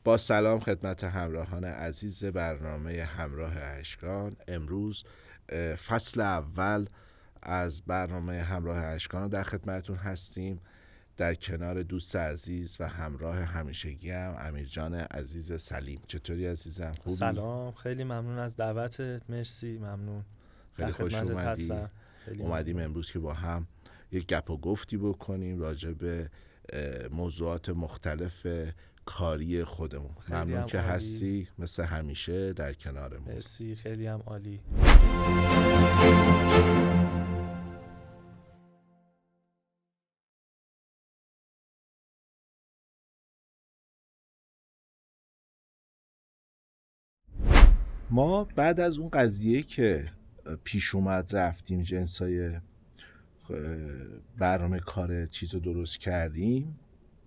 با سلام خدمت همراهان عزیز برنامه همراه اشکان. امروز فصل اول از برنامه همراه اشکان در خدمتون هستیم، در کنار دوست عزیز و همراه همیشگی هم امیر جان عزیز سلیم. چطوری عزیزم؟ خوبی؟ سلام، خیلی ممنون از دعوتت. مرسی، ممنون. خیلی خوش اومدی. اومدیم امروز که با هم یک گپ و گفتی بکنیم راجع به موضوعات مختلف کاری خودمون. ممنون که عالی. هستی مثل همیشه در کنارمون. مرسی، خیلی هم عالی. ما بعد از اون قضیه که پیش اومد رفتیم جنسای برنامه کار چیزو درست کردیم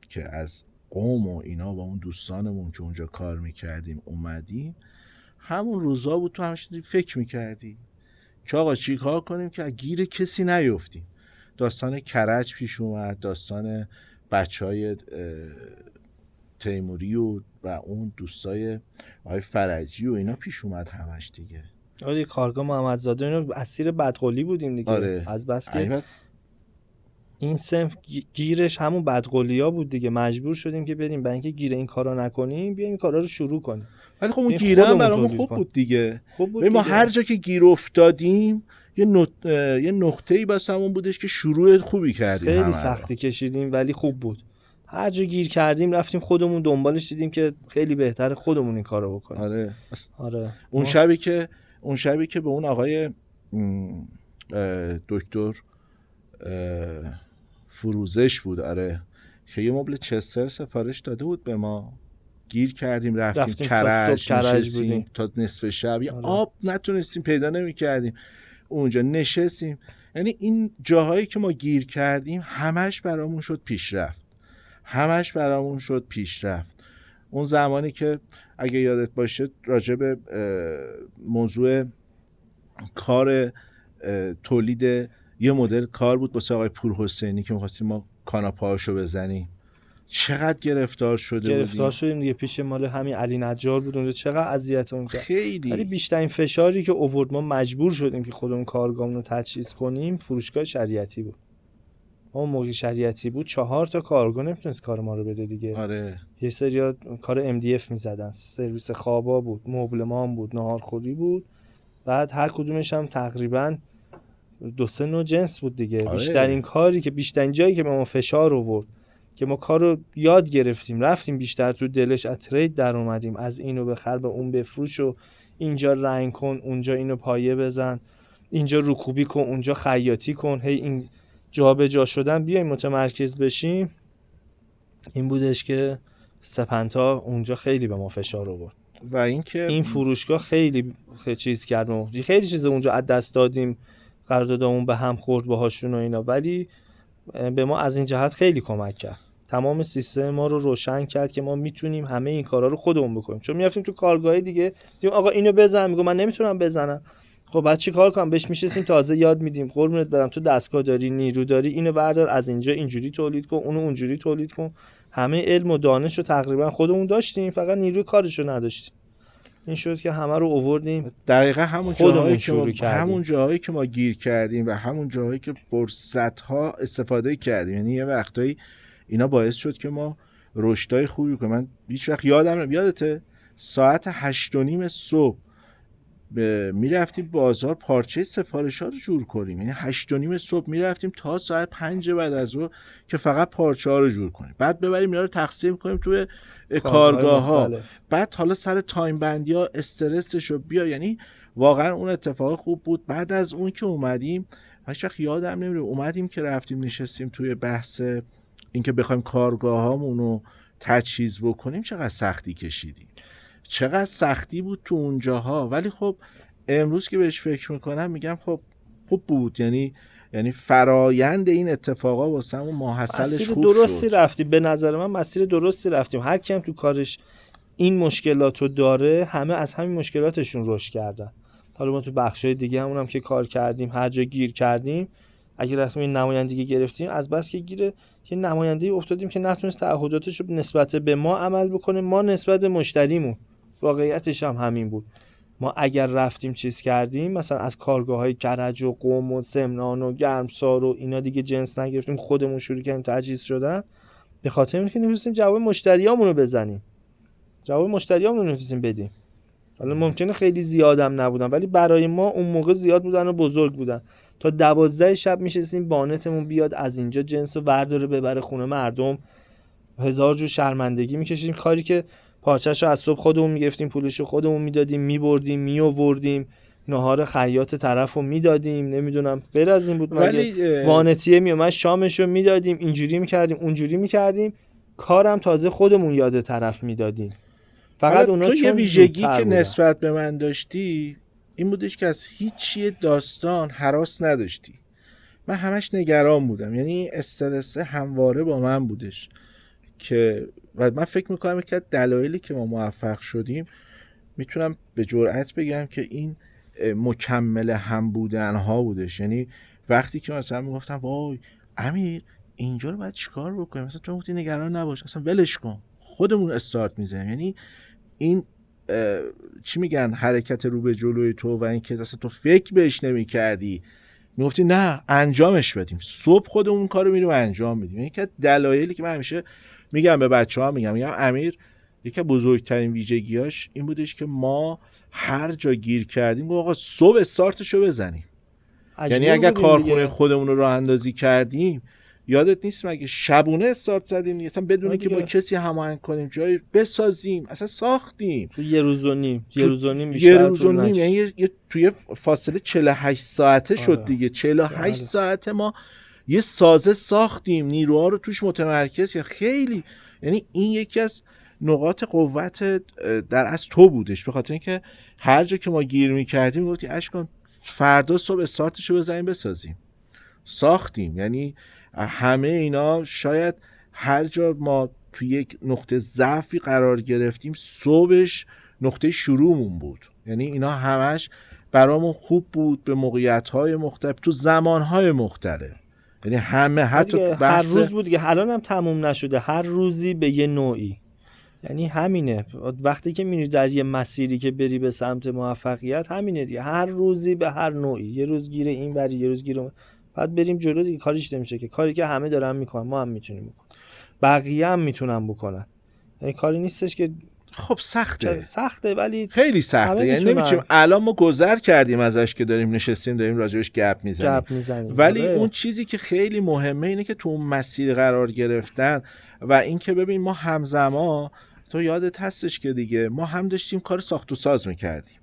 که از قوم و اینا با اون دوستانمون که اونجا کار میکردیم اومدیم، همون روزا بود تو همش فکر میکردی که آقا چی کار کنیم که گیر کسی نیفتیم. داستان کرج پیش اومد، داستان بچه های تیموری و اون دوستای آقای فرجی و اینا پیش اومد همش دیگه. آره، کارگاه محمدزاده اینا اسیر بدقولی بودیم دیگه. آره. از بس که این صنف گیرش همون بدقولیا بود دیگه، مجبور شدیم که بریم برای اینکه گیر این کارا نکنیم بیایم این کارا رو شروع کنیم. ولی خب اون گیره هم برامون خوب بود دیگه. ما هر جا که گیر افتادیم یه نقطه‌ای بس همون بودش که شروع خوبی کردیم. خیلی سختی کشیدیم ولی خوب بود. هر جا گیر کردیم رفتیم خودمون دنبالش، دیدیم که خیلی بهتره خودمون این کارو بکنیم. آره. اون شبی که به اون آقای دکتر فروزش بود، آره، که یه مبل چستر سفارش داده بود به ما، گیر کردیم رفتیم کرج نشستیم تا نصف شب. یا آب نتونستیم پیدا نمی‌کردیم اونجا نشستیم. یعنی این جاهایی که ما گیر کردیم همش برامون شد پیشرفت. اون زمانی که اگه یادت باشه راجع به موضوع کار تولید یه مدل کار بود واسه آقای پورحسینی که می‌خواستیم ما کاناپه‌هاشو بزنیم، چقدر گرفتار شدیم دیگه. پیش مال همین علی نجار بود اونجا، چقدر اذیتمون کرد. خیلی. ولی بیشترین فشاری که آورد ما مجبور شدیم که خودمون کارگاهمون رو تجهیز کنیم فروشگاه شریعتی بود. ما موقع شریعتی بود 4 تا کارگاه نمیتونست کار ما رو بده دیگه. آره. یه سری کار MDF میزدن، سرویس خوابا بود، مبلمان بود، ناهارخوری بود. بعد هر کدومش هم تقریبا 2-3 نوع جنس بود دیگه. آره. بیشترین جایی که به ما فشار آورد که ما کارو یاد گرفتیم رفتیم بیشتر تو دلش، از ترید در اومدیم، از اینو بخر به اون بفروش و اینجا رنگ کن، اونجا اینو پایه بزن، اینجا رکوبی کن، اونجا خیاطی کن، هی این جا به جا شدن بیایم متمرکز بشیم. این بودش که سپنتا اونجا خیلی به ما فشار آورد و اینکه این فروشگاه خیلی چیز کرد، خیلی چیز اونجا از دست دادیم، قراردادمون به هم خورد باهاشون و اینا، ولی به ما از این جهت خیلی کمک کرد. تمام سیستم ما رو روشن کرد که ما میتونیم همه این کارا رو خودمون بکنیم. چون میرفتیم تو کارگاه دیگه دیدیم آقا اینو بزن، میگم من نمیتونم بزنم. خب بعد چی کار کنم؟ بهش میشستیم تازه یاد میدیم. قربونت برم تو دستگاه داری، نیرو داری، اینو بردار از اینجا اینجوری تولید کن، اونو اونجوری تولید کن. همه علم و دانش رو تقریبا خودمون داشتیم، فقط نیروی کارش رو نداشتیم. این شد که همه رو آوردیم دقیقاً همون جاهایی که ما گیر کردیم و همون جاهایی که فرصت‌ها استفاده کردیم. یعنی یه وقتایی اینا باعث شد که ما رشدای خوبی کنیم. من هیچ وقت یادته ساعت 8:30 صبح میرفتیم بازار پارچه سفارش‌ها رو جور کنیم. یعنی 8:30 صبح میرفتیم تا ساعت 5 بعد از ظهر که فقط پارچه ها رو جور کنیم، بعد ببریم اینا رو تقسیم کنیم توی کارگاه‌ها، بعد حالا سر تایم بندی‌ها استرسشو بیا. یعنی واقعا اون اتفاق خوب بود. بعد از اون که اومدیم هیچ وقت یادم نمیره اومدیم که رفتیم نشستیم توی بحث اینکه بخوایم کارگاه‌هامون رو تجهیز بکنیم، چقدر سختی کشیدیم، چقدر سختی بود تو اونجاها. ولی خب امروز که بهش فکر میکنم میگم خب خوب بود. یعنی فرایند این اتفاقا واسمون ماحصلش خوب درستی رفتی. به نظر من مسیر درستی رفتیم. هر کیم تو کارش این مشکلاتو داره همه از همین مشکلاتشون رشد کردن. حالا ما تو بخشای دیگه همونم که کار کردیم هر جا گیر کردیم اگه رفتیم این نمایندگی گرفتیم از بس که گیره یه نمایندگی افتادیم که نتونست تعهداتش رو نسبت به ما عمل بکنه، ما نسبت به مشتریمون. واقعیتش هم همین بود. ما اگر رفتیم چیز کردیم مثلا از کارگاه‌های کرج و قم و سمنان و گرمسار و اینا دیگه جنس نگرفتیم، خودمون شروع کردیم تجهیز شدن، به خاطر اینکه نمی‌تونستیم جواب مشتریامون رو بزنیم، جواب مشتریامون رو نمی‌تونستیم بدیم. حالا ممکنه خیلی زیادم نبودن ولی برای ما اون موقع زیاد بودن و بزرگ بودن. تا 12 شب میشستیم بانتمون بیاد از اینجا جنس رو ورداره ببره خونه مردم، هزار جور شرمندگی میکشیم. کاری که پارچه‌شو از صبح خودمون میگرفتیم، پولشو خودمون میدادیم، میبردیم میآوردیم، نهار خیاط طرفو میدادیم، نمیدونم غیر از این بود مگه وانتیه میومد شامشو میدادیم، اینجوری میکردیم اونجوری میکردیم، کارم تازه خودمون یاد طرف میدادیم. فقط اونا تو یه ویژگی که نسبت به من داشتی این بودش که از هیچ داستان هراس نداشتی. من همش نگران بودم، یعنی استرس همواره با من بودش که و من فکر میکنم که دلایلی که ما موفق شدیم میتونم به جرئت بگم که این مکمل هم بودن ها بودش. یعنی وقتی که مثلا میگفتم وای امیر اینجا رو باید چیکار بکنیم، مثلا تو گفتی نگران نباش اصلا ولش کن خودمون استارت میزنیم. یعنی این چی میگن حرکت رو به جلوی تو و این که اصلا تو فکر بهش نمی‌کردی، میگفتی نه انجامش بدیم، صبح خودمون کارو میریم انجام میدیم. یعنی که دلایلی که من همیشه میگم به بچه‌ها میگم امیر یکی از بزرگترین ویژگیاش این بودش که ما هر جا گیر کردیم آقا صبح استارتشو بزنیم. یعنی اگر کارخونه خودمون رو راه اندازی کردیم یادت نیست مگه شبونه استارت زدیم اصلا بدون که با کسی هماهنگ کنیم جایی بسازیم، اصلا ساختیم تو یه روز و نیم یعنی توی فاصله 48 ساعته شد دیگه. 48 ساعته ما یه سازه ساختیم، نیروها رو توش متمرکز کردیم. خیلی یعنی این یکی از نقاط قوت در از تو بودش، به خاطر اینکه هر جا که ما گیر می‌کردیم گفتی اشکان فردا صبح استارتشو بزنیم بسازیم. ساختیم. یعنی همه اینا شاید هر جا ما توی یک نقطه ضعفی قرار گرفتیم صبحش نقطه شروعمون بود. یعنی اینا همش برامون خوب بود به موقعیت‌های مختلف تو زمان‌های مختلف. یعنی همه حتی هر روز بود دیگه، الان هم تموم نشده، هر روزی به یه نوعی. یعنی همینه وقتی که میری در یه مسیری که بری به سمت موفقیت همینه دیگه، هر روزی به هر نوعی، یه روز گیره این وری یه روز گیره بعد بریم جلو دیگه. کاریش نمیشه که کاری که همه دارن میکنن ما هم میتونیم بکنیم، بقیه هم میتونن بکنن. یعنی کاری نیستش که خب سخته ولی خیلی سخته. یعنی نمیتونیم الان ما گذر کردیم ازش که داریم نشستیم داریم راجعش گپ میزنیم ولی اون چیزی که خیلی مهمه اینه که تو اون مسیر قرار گرفتن و این که ببین ما همزمان تو یادت هستش که دیگه ما هم داشتیم کار ساخت و ساز میکردیم،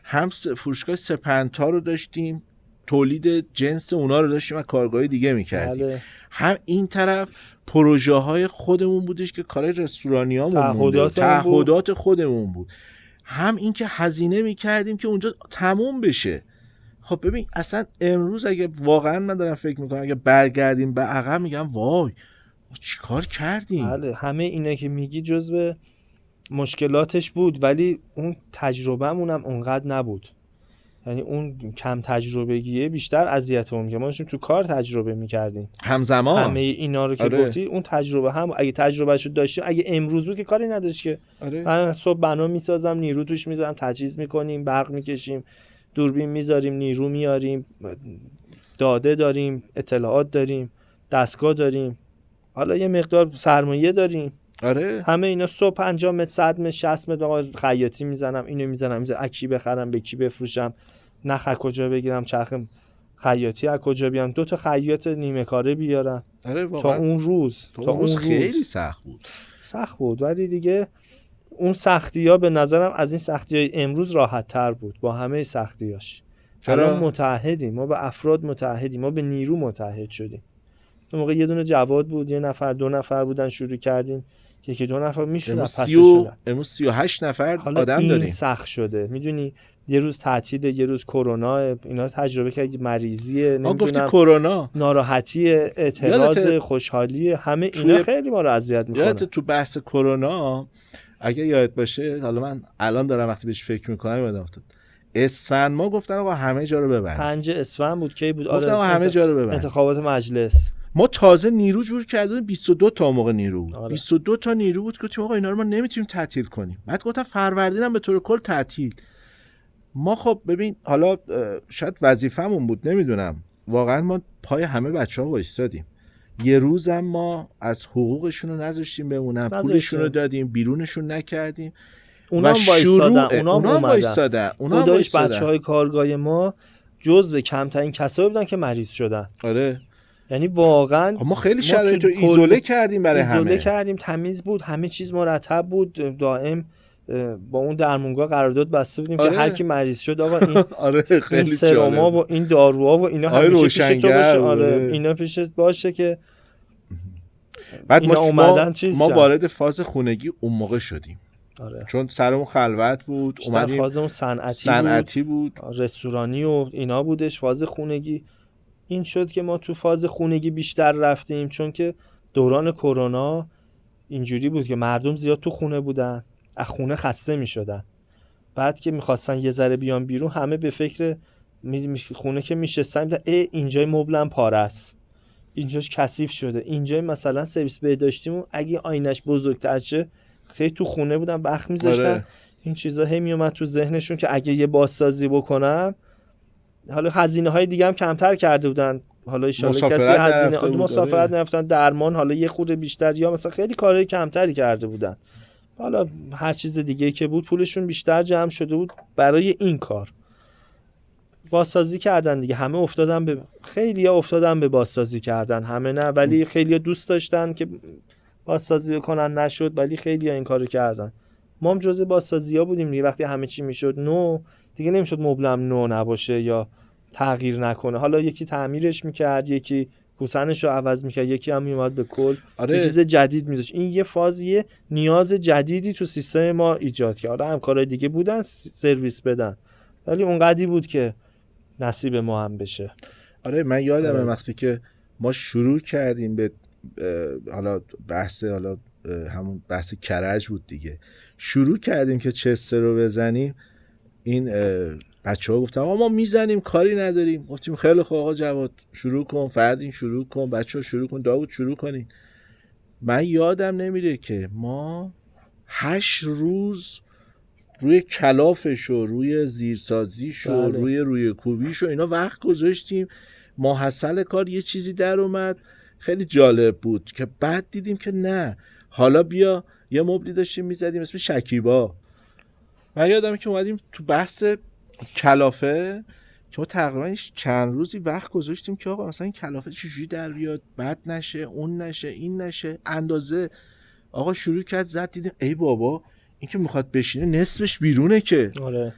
هم فروشگاه سپنتا رو داشتیم تولید جنس اونا رو داشتیم و کارگاهی دیگه میکردیم. هم این طرف پروژه های خودمون بودش که کار رستورانیامون تعهدات خودمون بود، هم این که هزینه میکردیم که اونجا تموم بشه. خب ببین اصلا امروز اگه واقعا من دارم فکر میکنم اگه برگردیم به عقب میگم وای چیکار کردیم. بله همه اینا که میگی جزو مشکلاتش بود ولی اون تجربه‌مون هم اونقدر نبود. یعنی اون کم تجربگیه بیشتر اذیتمون که ما داشتیم تو کار تجربه می‌کردیم همزمان همه اینا رو که گفتی. اون تجربه هم اگه تجربهشو داشتیم، اگه امروز بود که کاری نداشت که من صبح بنا میسازم، نیرو توش میذارم، تجهیز میکنیم، برق میکشیم، دوربین میذاریم، نیرو میاریم، داده داریم، اطلاعات داریم، دستگاه داریم، حالا یه مقدار سرمایه داریم. همه اینا صبح 50 متر 100 متر 60 متر خیاطی میزنم، اینو میزنم اکی بخرم به کی بفروشم، نخ کجا بگیرم، چرخ خیاطی از کجا بیارم، 2 تا خیاط نیمه کاره بیارم. تا اون روز خیلی سخت بود ولی دیگه اون سختی‌ها به نظرم از این سختی‌های امروز راحت‌تر بود با همه سختی‌هاش. الان متحدیم، ما به افراد متحدیم، ما به نیرو متحد شدیم. اون موقع یه دونه جواد بود، یه نفر 2 نفر بودن، شروع کردیم که 2 نفر میشدن پس شدن. امروز 38 نفر آدم داریم. این سخت شده، میدونی یه روز تعطیل، یه روز کرونا، اینا رو تجربه کردی، مریضیه، نمیدونم کرونا، ناراحتی، اعتراض، خوشحالی، همه اینا خیلی ما رو اذیت میکنه. یادت تو بحث کرونا اگه یادت باشه، حالا من الان دارم وقتی بهش فکر میکنم یادم افتاد اسفند ما گفتن آقا همه جا رو ببند. 5 اسفند بود کی بود؟ گفتن آقا همه جا رو ببند. انتخابات مجلس. ما تازه نیرو جور کردیم، 22 تا موقع نیرو بود. آره. 22 تا نیرو بود. گفتیم آقا اینا رو ما نمیتونیم تعطیل کنیم. بعد گفتن فروردین هم به طور کل تعطیل. ما خب ببین حالا شاید وظیفمون بود نمیدونم، واقعا ما پای همه بچه‌ها وایسادیم. یه روزم ما از حقوقشون رو نذاشتیم بمونن، پولشون رو دادیم، بیرونشون نکردیم. اونا هم وایسادن. اونا خدایش بچه‌های کارگاه ما جزو کمترین کسایی بودن که مریض شدن. آره یعنی واقعا ما خیلی شرایط رو ایزوله کردیم برای همه. ایزوله کردیم، تمیز بود، همه چیز مرتب بود، دائم با اون درمونگاه قرارداد بسته بودیم که هر کی مریض شد آقا این آره خیلی این سرما و این داروها و اینا همیشه پیش تو باشه. آره اینا پیشت باشه که بعد ما وارد فاز خونگی اون موقع شدیم. آره. چون سرمون خلوت بود، اومدیم فازمون صنعتی بود، رستورانی و اینا بودش. فاز خونگی این شد که ما تو فاز خونگی بیشتر رفتیم، چون که دوران کرونا اینجوری بود که مردم زیاد تو خونه بودن، از خونه خسته میشدن. بعد که میخواستن یه ذره بیان بیرون، همه به فکر خونه که میشستن اینجای مبلم پاره است، اینجاش کثیف شده، اینجای مثلا سرویس بهداشتیمون اگه آینش بزرگتر شه، خیلی تو خونه بودن بخت میذاشتن. آره. این چیزا هی میومد تو ذهنشون که اگه یه بازسازی بکنم، حالا هزینه های دیگه هم کمتر کرده بودن، حالا ان شاءالله کسی هزینه مسافرت نرفتن، درمان حالا یه خورده بیشتر، یا مثلا خیلی کارهای کمتری کرده بودن، حالا هر چیز دیگه که بود پولشون بیشتر جمع شده بود برای این کار. بازسازی کردن دیگه، همه افتادن به خیلی‌ها افتادن به بازسازی کردن، همه نه ولی خیلی‌ها دوست داشتن که بازسازی بکنن، نشد ولی خیلی‌ها این کارو کردن. ما هم جزء بازسازی‌ها بودیم دیگه. وقتی همه چی میشد نو، دیگه نمیشد مبلم نو نباشه یا تغییر نکنه. حالا یکی تعمیرش میکرد، یکی پوسنش رو عوض میکرد، یکی هم میومد به کل یه چیز جدید میذاشت. این یه فازیه نیاز جدیدی تو سیستم ما ایجاد کرد. همکارای دیگه بودن سرویس بدن، ولی اونقدی بود که نصیب ما هم بشه. آره من یادمه وقتی که ما شروع کردیم به حالا همون بحث کرج بود دیگه، شروع کردیم که چستر رو بزنیم، این بچه‌ها گفتن آقا ما میزنیم کاری نداریم. گفتیم خیلی خوب آقا جواد شروع کن، فردین شروع کن، بچه‌ها شروع کن، داوود شروع کنین. من یادم نمیره که ما 8 روز روی کلافش و روی زیرسازیش و روی کوبیش و اینا وقت گذاشتیم. ماحصل کار یه چیزی در اومد خیلی جالب بود که بعد دیدیم که نه، حالا بیا یه مبلی داشتیم میزدیم اسم شکیبا. من یادمه که اومدیم تو بحث کلافه که ما تقریبا چند روزی وقت گذاشتیم که آقا مثلا این کلافه چجوری در بیاد، بد نشه، اون نشه، این نشه، اندازه. آقا شروع کرد زد، دیدیم ای بابا این که میخواد بشینه نصفش بیرونه که. آره.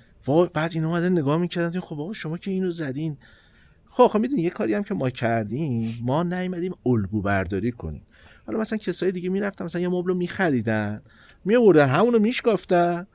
بعد این اومدن نگاه میکردن خب آقا شما که اینو زدین. خب میدونی یه کاری هم که ما کردیم، ما نیومدیم الگو برداری کنیم. حالا مثلا کسای دیگه میرفتن مثلا یه مبل رو میخریدن، میآوردن همون رو میشکافتن،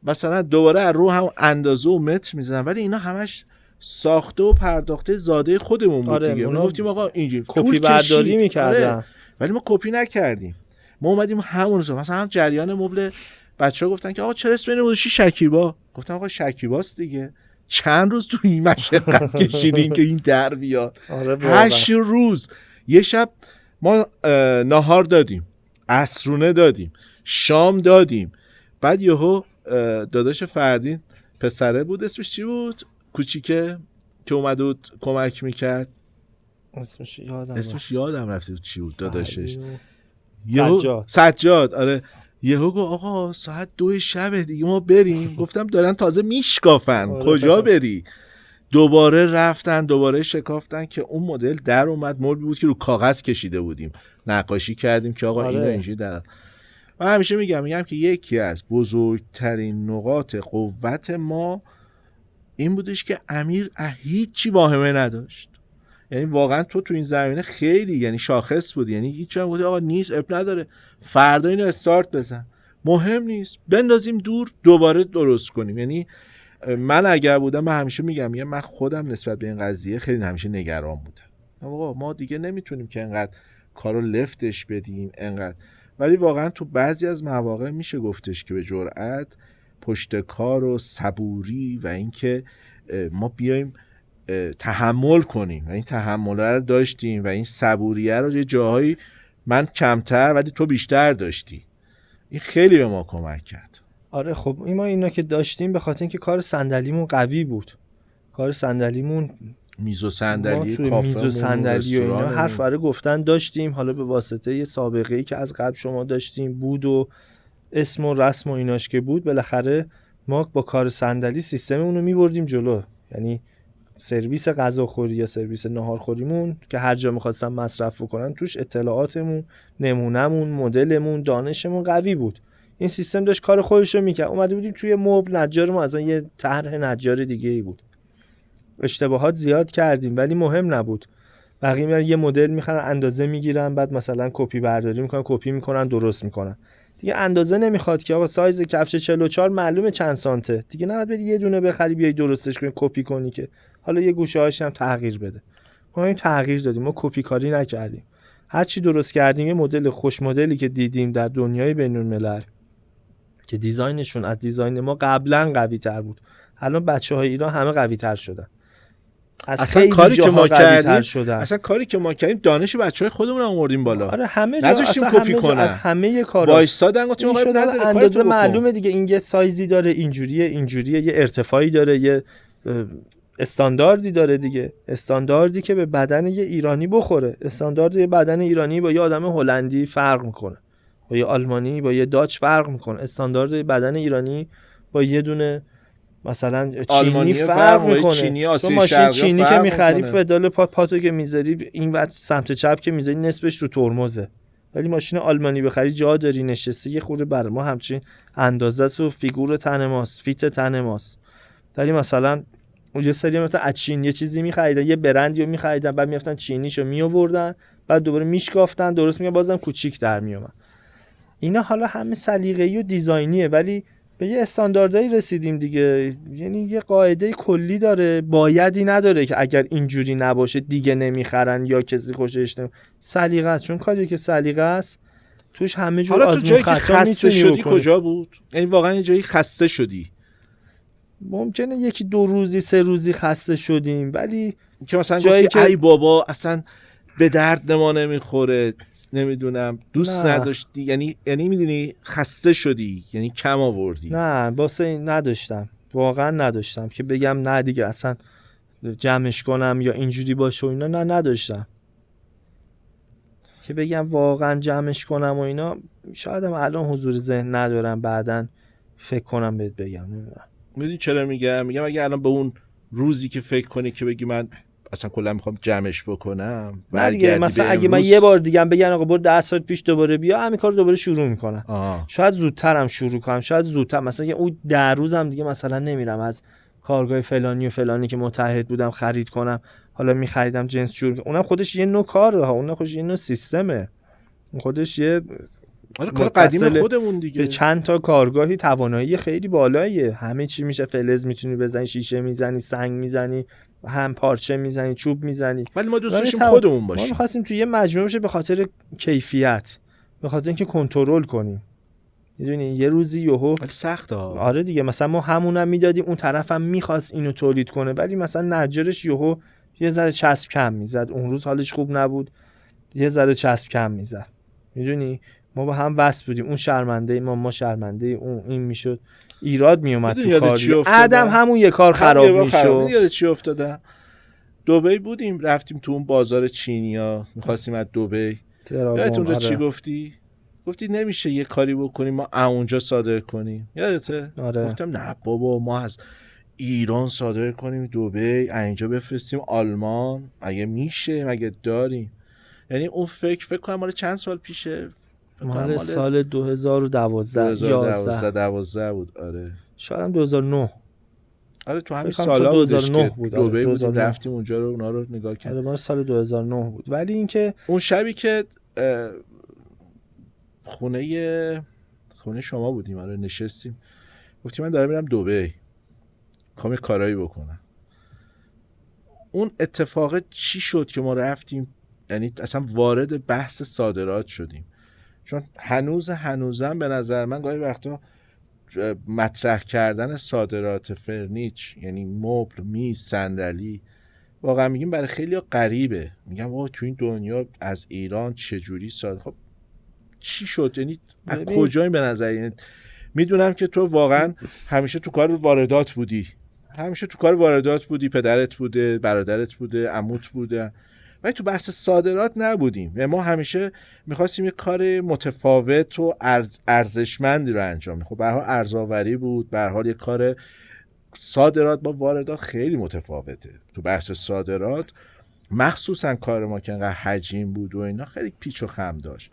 مثلا دوباره رو هم اندازه و متر میزنن، ولی اینا همش ساخته و پرداخته زاده خودمون بود. آره دیگه ما گفتیم آقا اینجوری کپی برداری میکردن. آره. ولی ما کپی نکردیم، ما اومدیم همون رو مثلا جریان مبل بچه‌ها گفتن که آقا چرا اسم اینو گذاشتی شکیبا؟ گفتم آقا شکیباست دیگه، چند روز تو این مشقت کشیدین که این در بیاد. 8 روز. یه شب ما نهار دادیم، عصرونه دادیم، شام دادیم، بعد یهو داداش فردین پسره بود اسمش چی بود کوچیکه که اومده بود کمک میکرد، اسمش یادم رفته بود چی بود داداشش، سجاد. آره یهو گفت آقا ساعت 2 شب دیگه ما بریم. گفتم دارن تازه میشکافن کجا بری؟ دوباره رفتن، دوباره شکافتن که اون مدل در اومد. مبلی بود که رو کاغذ کشیده بودیم، نقاشی کردیم که آقا اینو اینجوری در. من همیشه میگم که یکی از بزرگترین نقاط قوت ما این بودش که امیر هیچی واهمه نداشت. یعنی واقعا تو این زمینه خیلی یعنی شاخص بود، یعنی هیچ وقت گفت آقا نیست اب نداره، فردا اینو استارت بزن، مهم نیست، بندازیم دور، دوباره درست کنیم. یعنی من اگر بودم، من همیشه میگم من خودم نسبت به این قضیه خیلی همیشه نگران بودم. آقا ما دیگه نمیتونیم که انقدر کارو لفتش بدیم انقدر، ولی واقعا تو بعضی از مواقع میشه گفتش که به جرئت پشت کار و صبوری و اینکه ما بیایم تحمل کنیم و این تحمل رو داشتیم و این صبوریه رو یه جاهایی من کمتر ولی تو بیشتر داشتی. این خیلی به ما کمک کرد. آره خب ما اینا که داشتیم به خاطر اینکه کار صندلیمون قوی بود. کار صندلیمون میز و صندلی کافه، میز و صندلی و اینا حرف رو گفتن داشتیم، حالا به واسطه یه سابقه‌ای که از قبل شما داشتیم بود و اسم و رسم و ایناش که بود، بالاخره ما با کار صندلی سیستممون رو می‌بردیم جلو. یعنی سرویس غذاخوری یا سرویس ناهارخوریمون که هر جا می‌خواستن مصرف بکنن توش اطلاعاتمون، نمونهمون، مدلمون، دانشمون قوی بود. این سیستم داشت کار خودش رو می‌کرد. اومده بودیم توی مبل، نجار ما اصلا یه طرح نجار دیگه‌ای بود. اشتباهات زیاد کردیم ولی مهم نبود. بقیه میرن یه مدل میخرن، اندازه میگیرن، بعد مثلا کپی برداری میکنن، کپی میکنن، درست میکنن. دیگه اندازه نمیخواد که آقا سایز کفش 44 معلومه چند سانته. دیگه نباید بری یه دونه بخری بیای درستش کنی کپی کنی که حالا یه گوشه‌هاش هم تغییر بده. ما این تغییر دادیم، ما کپی کاری نکردیم. هر چی درست کردیم یه مدل خوش مدلی که دیدیم در دنیای بین‌الملل که دیزاینشون از دیزاین ما قبلا قوی تر بود. الان بچه‌های ایران همه قوی تر شدن. اصلا کاری که ما کردیم دانش بچهای خودمون رو آوردیم بالا. آره همه جا اصلا کپی کنن. از همه کارا وایسادن گفتیم آقا نداره اندازه معلومه دیگه، این یه سایزی داره، اینجوریه، یه ارتفاعی داره، یه استانداردی داره دیگه، استانداردی که به بدن یه ایرانی بخوره. استاندارد یه بدن ایرانی با یه آدم هلندی فرق میکنه، با یه آلمانی، با یه داچ فرق میکنه. استاندارد بدن ایرانی با یه دونه مثلا چینی فرق میکنه. تو ماشین چینی که میخری پدال پاتو که میذاری این وقت سمت چپ که میذاری نصفش رو ترمزه، ولی ماشین آلمانی بخری جا داری نشسته یه خورده برای ما همچین اندازه است و فیگور تن ماست، فیت تن ماست. ولی مثلا یه سری مثلا از چین یه چیزی میخریدن، یه برندی رو میخریدن، بعد میافتن چینیشو میآوردن، بعد دوباره میشکافتن درست میگه بازم کوچیک در میومد. اینا حالا همه سلیقه‌ای و دیزاینیه ولی به یه استانداردایی رسیدیم دیگه. یعنی یه قاعده کلی داره، بایدی نداره که اگر اینجوری نباشه دیگه نمیخرن یا کسی خوشش نمیاد. سلیقه است، چون کاری که سلیقه است توش همه جور آزمون خطا میتونی شدی کجا بود؟ یعنی واقعا یه جایی خسته شدی؟ ممکنه یکی 2 روزی 3 روزی خسته شدیم ولی که مثلا گفتی ای بابا اصلا به درد ما نمیخوره، نمیدونم دوست نداشتی، یعنی میدونی خسته شدی، یعنی کم آوردی؟ نه واسه این نداشتم، واقعا نداشتم که بگم نه دیگه اصلا جمعش کنم یا اینجوری باشه و اینا. نه نداشتم که بگم واقعا جمعش کنم و اینا. شاید هم الان حضور ذهن ندارم، بعدن فکر کنم بهت بگم. نمیدونم میدونی چرا میگم اگه الان به اون روزی که فکر کنی که بگی من اصلا کلا میخوام جمعش بکنم دیگه، مثلا اگه من یه بار دیگه بگن آقا برو 10 ساعت پیش دوباره بیا، همین کارو دوباره شروع میکنم. شاید زودترم شروع کنم، شاید زودتر مثلا اون 10 روزم دیگه مثلا نمیرم از کارگاه فلانی و فلانی که متحد بودم خرید کنم، حالا میخریدم جنس جور. اونم خودش یه نوع کاره ها، اونم خودش یه نوع سیستمه، خودش یه کار قدیم خودمون دیگه. به چند تا کارگاهی توانایی خیلی بالاییه، همه چی میشه، فلز میتونی بزنی، شیشه میزنی، سنگ میزنی، هم پارچه میزنی، چوب میزنی. ولی ما دوست داشتیم خودمون باشیم. ما می‌خواستیم توی یه مجموعه بشه به خاطر کیفیت، به خاطر اینکه کنترل کنیم. میدونی یه روزی یهو ولی سخته. آره دیگه، مثلا ما همونم میدادیم، اون طرفم می‌خواست اینو تولید کنه، ولی مثلا نجارش یهو یه ذره چسب کم میزد، اون روز حالش خوب نبود، یه ذره چسب کم میزد. میدونی ما با هم وصل بودیم، اون شرمنده ما شرمنده اون، این میشد ایراد میومد تو کاری. آدم همون یه کار خراب میشد. یاد چی افتاده؟ دبی بودیم، رفتیم تو اون بازار چینیا، می‌خواستیم از دبی. یادتون رو چی گفتی نمیشه یه کاری بکنیم ما اونجا صادر کنیم، یادته؟ آره. گفتم نه بابا ما از ایران صادر کنیم دبی، اینجا بفرستیم آلمان، اگه میشه، مگه داریم. یعنی اون فکر کنم مال چند سال پیشه، مال سال 2012 بود. آره شاید هم 2009. آره تو همین سالا 2009 بود. دبی بودیم، رفتیم اونجا رو، اونا رو نگاه کردیم. آره مال سال 2009 بود. ولی اینکه اون شبی که خونه شما بودیم، آره نشستیم، گفتیم من دارم میرم دبی، میخوام یه کارایی بکنم. اون اتفاق چی شد که ما رفتیم، یعنی اصلا وارد بحث صادرات شدیم؟ چون هنوزم به نظر من گاهی وقتا مطرح کردن صادرات فرنیچ، یعنی مبل، میز، صندلی، واقعا میگیم برای خیلی غریبه. میگم واقعا تو این دنیا از ایران چجوری خب چی شد؟ یعنی از کجایی به نظر؟ یعنی میدونم که تو واقعا همیشه تو کار واردات بودی، پدرت بوده، برادرت بوده، عموت بوده، ولی تو بحث صادرات نبودیم و ما همیشه میخواستیم یه کار متفاوت و ارزشمندی رو انجام بدیم. خب به هر حال ارزآوری بود، به هر حال یه کار صادرات با واردات خیلی متفاوته. تو بحث صادرات مخصوصا کار ما که انقدر حجیم بود و اینا خیلی پیچ و خم داشت.